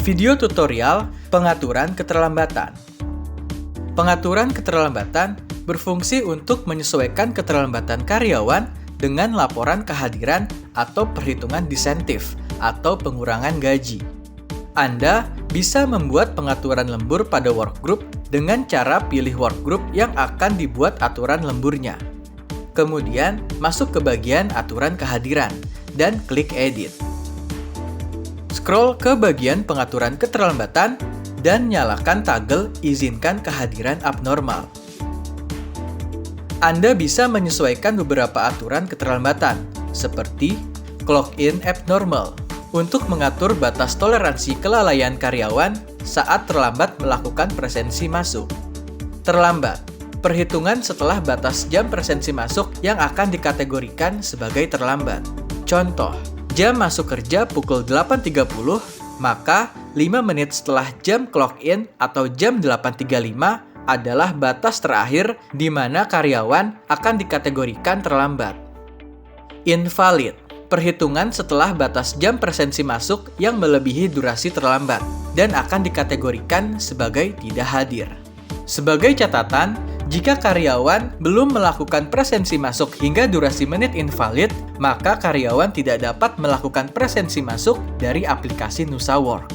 Video tutorial pengaturan keterlambatan. Pengaturan keterlambatan berfungsi untuk menyesuaikan keterlambatan karyawan dengan laporan kehadiran atau perhitungan disentif atau pengurangan gaji. Anda bisa membuat pengaturan lembur pada workgroup dengan cara pilih workgroup yang akan dibuat aturan lemburnya. Kemudian, masuk ke bagian aturan kehadiran dan klik edit. Scroll ke bagian pengaturan keterlambatan dan nyalakan toggle izinkan kehadiran abnormal. Anda bisa menyesuaikan beberapa aturan keterlambatan, seperti clock in abnormal, untuk mengatur batas toleransi kelalaian karyawan saat terlambat melakukan presensi masuk. Terlambat, perhitungan setelah batas jam presensi masuk yang akan dikategorikan sebagai terlambat. Contoh, jam masuk kerja pukul 8.30, maka 5 menit setelah jam clock in atau jam 8.35 adalah batas terakhir di mana karyawan akan dikategorikan terlambat. Invalid, perhitungan setelah batas jam presensi masuk yang melebihi durasi terlambat dan akan dikategorikan sebagai tidak hadir. Sebagai catatan, jika karyawan belum melakukan presensi masuk hingga durasi menit invalid, maka karyawan tidak dapat melakukan presensi masuk dari aplikasi Nusa Work.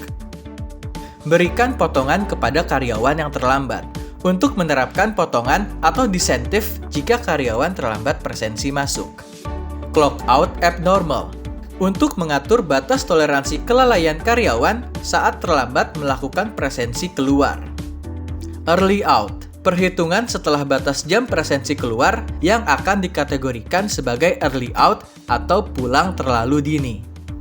Berikan potongan kepada karyawan yang terlambat untuk menerapkan potongan atau disentif jika karyawan terlambat presensi masuk. Clock out abnormal, untuk mengatur batas toleransi kelalaian karyawan saat terlambat melakukan presensi keluar. Early out, perhitungan setelah batas jam presensi keluar yang akan dikategorikan sebagai early out atau pulang terlalu dini.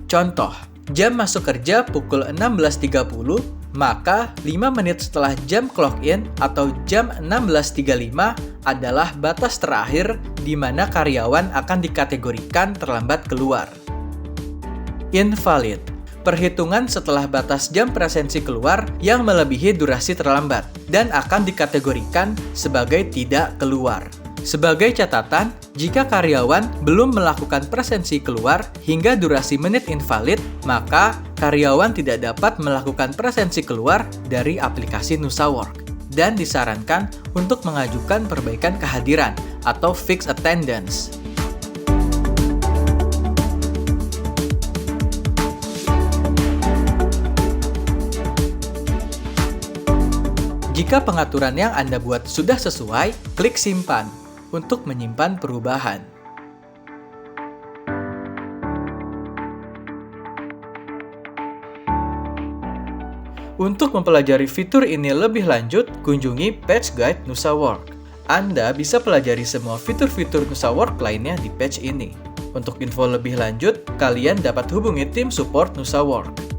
Contoh, jam masuk kerja pukul 16.30, maka 5 menit setelah jam clock in atau jam 16.35 adalah batas terakhir di mana karyawan akan dikategorikan terlambat keluar. Invalid, perhitungan setelah batas jam presensi keluar yang melebihi durasi terlambat dan akan dikategorikan sebagai tidak keluar. Sebagai catatan, jika karyawan belum melakukan presensi keluar hingga durasi menit invalid, maka karyawan tidak dapat melakukan presensi keluar dari aplikasi Nusa Work dan disarankan untuk mengajukan perbaikan kehadiran atau fixed attendance. Jika pengaturan yang Anda buat sudah sesuai, klik simpan untuk menyimpan perubahan. Untuk mempelajari fitur ini lebih lanjut, kunjungi page guide Nusa Work. Anda bisa pelajari semua fitur-fitur Nusa Work lainnya di page ini. Untuk info lebih lanjut, kalian dapat hubungi tim support Nusa Work.